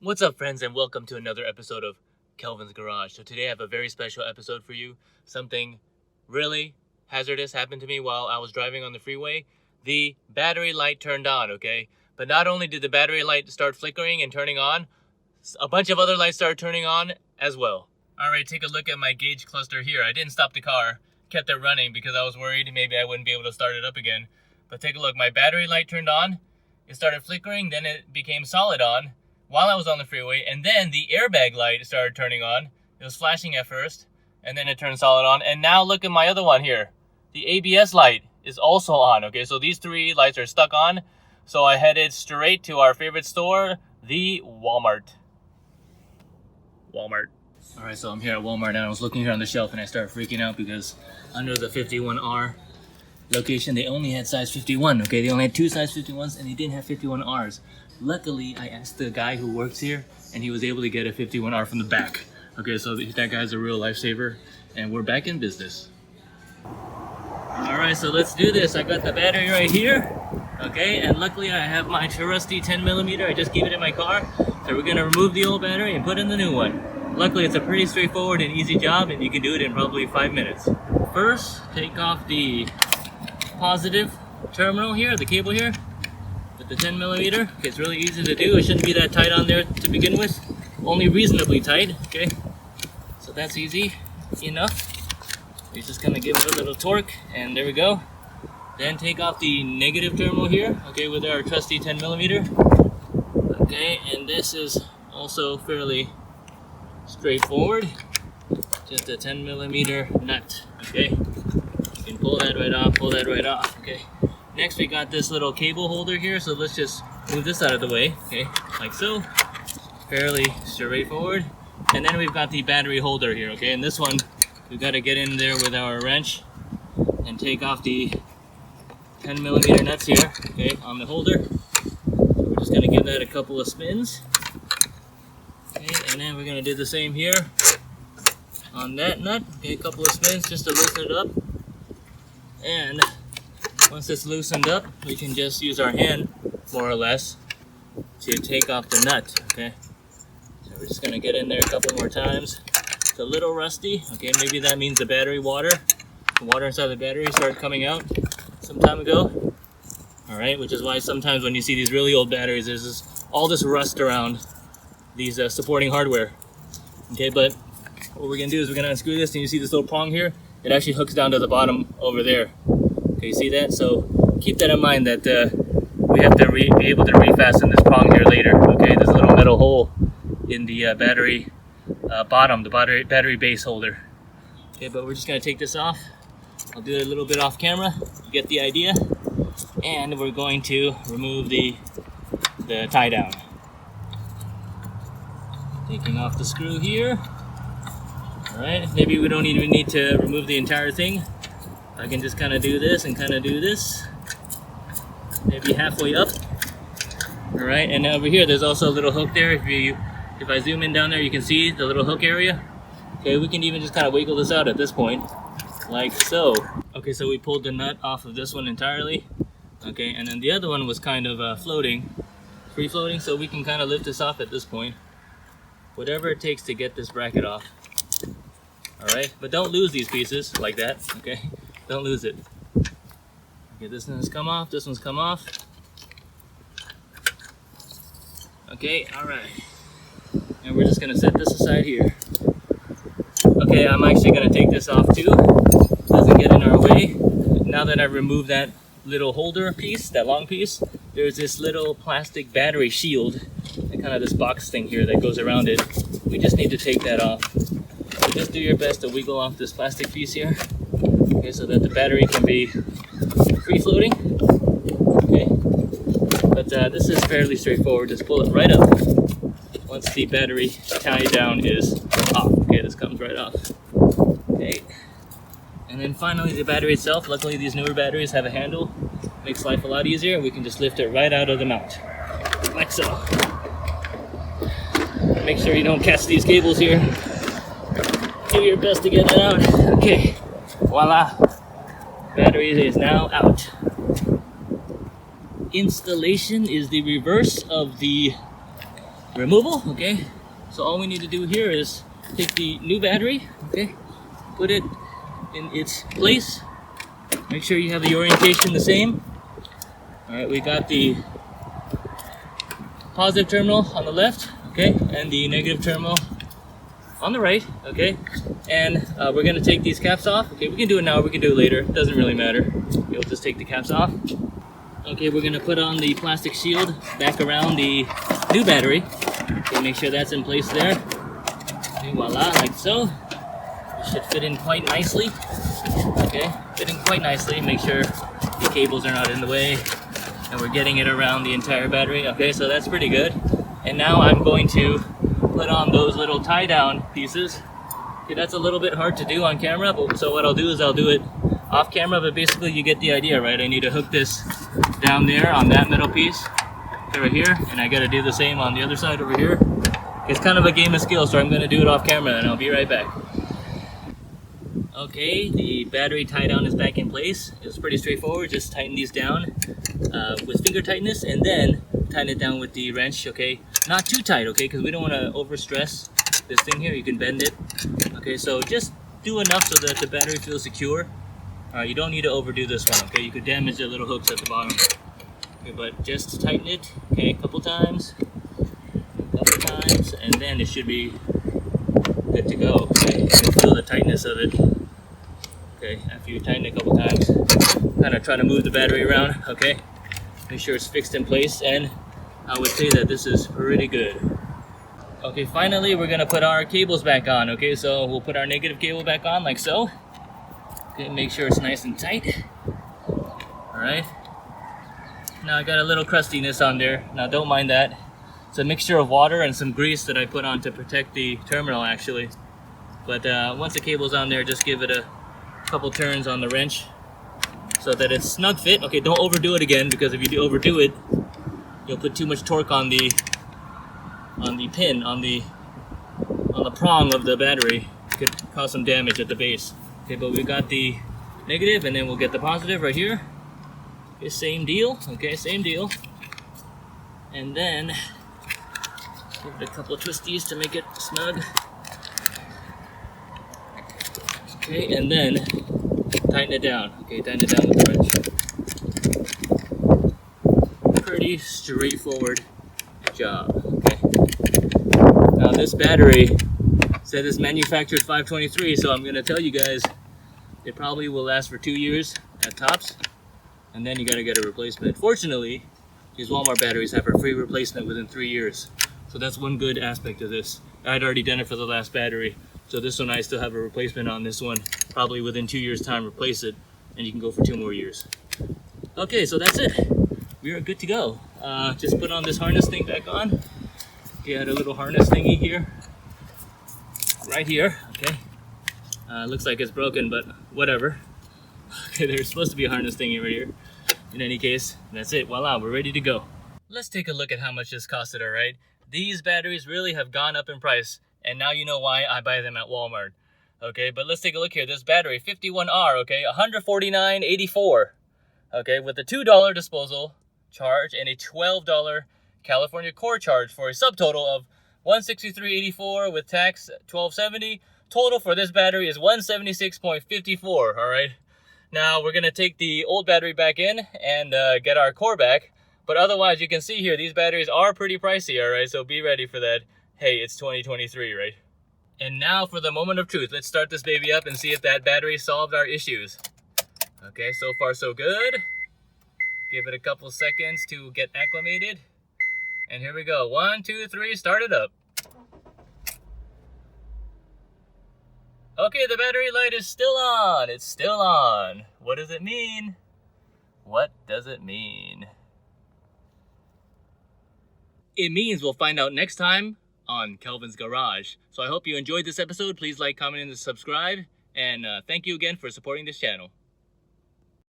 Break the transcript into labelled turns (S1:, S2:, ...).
S1: What's up, friends, and welcome to another episode of Kelvin's Garage. So today I have a very special episode for you. Something really hazardous happened to me while I was driving on the freeway. The battery light turned on, okay? But not only did the battery light start flickering and turning on, a bunch of other lights started turning on as well. Alright, take a look at my gauge cluster here. I didn't stop the car, kept it running because I was worried maybe I wouldn't be able to start it up again. But take a look, my battery light turned on, it started flickering, then it became solid on while I was on the freeway, and then the airbag light started turning on. It was flashing at first, and then it turned solid on, and now look at my other one here. The ABS light is also on, okay? So these three lights are stuck on, so I headed straight to our favorite store, the Walmart. Alright, so I'm here at Walmart, and I was looking here on the shelf, and I started freaking out because under the 51R location, they only had size 51, okay? They only had two size 51s, and they didn't have 51Rs. Luckily, I asked the guy who works here, and he was able to get a 51R from the back. Okay, so that guy's a real lifesaver, and we're back in business. Alright, so let's do this. I got the battery right here, okay, and luckily I have my trusty 10mm. I just keep it in my car, so we're gonna remove the old battery and put in the new one. Luckily, it's a pretty straightforward and easy job, and you can do it in probably 5 minutes. First, take off the positive terminal here, the cable here, with the 10mm. Okay, it's really easy to do. It shouldn't be that tight on there to begin with. Only reasonably tight, okay? So that's easy enough. You're just gonna give it a little torque, and there we go. Then take off the negative terminal here, okay, with our trusty 10mm. Okay, and this is also fairly straightforward. Just a 10mm nut, okay? You can pull that right off, okay? Next, we got this little cable holder here, so let's just move this out of the way, okay, like so. Fairly straightforward. And then we've got the battery holder here, okay, and this one, we've got to get in there with our wrench and take off the 10mm nuts here, okay, on the holder. We're just going to give that a couple of spins. Okay, and then we're going to do the same here on that nut, okay, a couple of spins just to loosen it up. And once it's loosened up, we can just use our hand, more or less, to take off the nut, okay? So we're just gonna get in there a couple more times. It's a little rusty, okay? Maybe that means the water inside the battery started coming out some time ago. All right, which is why sometimes when you see these really old batteries, there's all this rust around these supporting hardware, okay? But what we're gonna do is we're gonna unscrew this, and you see this little prong here? It actually hooks down to the bottom over there. Okay, you see that? So keep that in mind that we have to be able to refasten this prong here later. Okay, there's a little metal hole in the battery bottom, the battery base holder. Okay, but we're just gonna take this off. I'll do it a little bit off camera. You get the idea. And we're going to remove the tie down. Taking off the screw here. All right, maybe we don't even need to remove the entire thing. I can just kind of do this and kind of do this, maybe halfway up. All right, and over here there's also a little hook there. If I zoom in down there, you can see the little hook area. Okay, we can even just kind of wiggle this out at this point, like so. Okay, so we pulled the nut off of this one entirely. Okay, and then the other one was kind of free floating, so we can kind of lift this off at this point. Whatever it takes to get this bracket off. All right, but don't lose these pieces like that, okay? Don't lose it. Okay, this one's come off, this one's come off. Okay, all right. And we're just gonna set this aside here. Okay, I'm actually gonna take this off too. Doesn't get in our way. Now that I've removed that little holder piece, that long piece, there's this little plastic battery shield, and kind of this box thing here that goes around it. We just need to take that off. So just do your best to wiggle off this plastic piece here. Okay, so that the battery can be free floating. Okay, but this is fairly straightforward. Just pull it right up once the battery tie down is off. Okay, this comes right off. Okay, and then finally the battery itself. Luckily, these newer batteries have a handle, makes life a lot easier. We can just lift it right out of the mount, like so. Make sure you don't catch these cables here. Do your best to get it out. Okay. Voila, battery is now out. Installation is the reverse of the removal. Okay, so all we need to do here is take the new battery, okay, put it in its place. Make sure you have the orientation the same. All right, we got the positive terminal on the left, okay, and the negative terminal on the right, okay. And we're gonna take these caps off. Okay, we can do it now, we can do it later. It doesn't really matter. We'll just take the caps off. Okay, we're gonna put on the plastic shield back around the new battery. Okay, make sure that's in place there. Okay, voila, like so. It should fit in quite nicely. Okay, fit in quite nicely. Make sure the cables are not in the way. And we're getting it around the entire battery. Okay, so that's pretty good. And now I'm going to put on those little tie down pieces. Okay, that's a little bit hard to do on camera, but so what I'll do is I'll do it off camera, but basically you get the idea, right? I need to hook this down there on that metal piece right here, and I gotta do the same on the other side over here. It's kind of a game of skill, so I'm gonna do it off camera and I'll be right back. Okay, the battery tie down is back in place. It's pretty straightforward. Just tighten these down with finger tightness and then tighten it down with the wrench, okay? Not too tight, okay, because we don't want to over stress this thing here. You can bend it. Okay, so just do enough so that the battery feels secure. You don't need to overdo this one, okay? You could damage the little hooks at the bottom. Okay, but just tighten it, okay, a couple times, and then it should be good to go, okay? You can feel the tightness of it. Okay, after you tighten it a couple times, kind of try to move the battery around, okay? Make sure it's fixed in place, and I would say that this is pretty good. Okay, finally we're gonna put our cables back on, okay? So we'll put our negative cable back on like so. Okay, make sure it's nice and tight. Alright. Now I got a little crustiness on there. Now don't mind that. It's a mixture of water and some grease that I put on to protect the terminal actually. But once the cable's on there, just give it a couple turns on the wrench so that it's snug fit. Okay, don't overdo it again, because if you do overdo it, you'll put too much torque on the pin, on the prong of the battery. It could cause some damage at the base. Okay, but we got the negative and then we'll get the positive right here. Okay, same deal. Okay, same deal. And then give it a couple of twisties to make it snug. Okay, and then tighten it down. Okay, tighten it down with the wrench. Pretty straightforward job. Okay. Now this battery said it's manufactured 523, so I'm gonna tell you guys it probably will last for 2 years at tops, and then you gotta get a replacement. Fortunately, these Walmart batteries have a free replacement within 3 years, so that's one good aspect of this. I'd already done it for the last battery. So this one, I still have a replacement on this one. Probably within 2 years time, replace it, and you can go for 2 more years. Okay, so that's it. We are good to go. Just put on this harness thing back on. Okay, I had a little harness thingy here. Right here, okay. Looks like it's broken, but whatever. Okay, there's supposed to be a harness thingy right here. In any case, that's it. Voila, we're ready to go. Let's take a look at how much this costed, alright? These batteries really have gone up in price. And now you know why I buy them at Walmart. Okay, but let's take a look here. This battery, 51R, okay, $149.84. Okay, with a $2 disposal charge and a $12 California core charge for a subtotal of $163.84 with tax $12.70. Total for this battery is $176.54, all right? Now we're gonna take the old battery back in and get our core back. But otherwise, you can see here, these batteries are pretty pricey, all right? So be ready for that. Hey, it's 2023, right? And now for the moment of truth. Let's start this baby up and see if that battery solved our issues. Okay, so far so good. Give it a couple seconds to get acclimated. And here we go. 1, 2, 3, start it up. Okay, the battery light is still on. It's still on. What does it mean? What does it mean? It means we'll find out next time on Kelvin's Garage. So I hope you enjoyed this episode. Please like, comment, and subscribe. And thank you again for supporting this channel.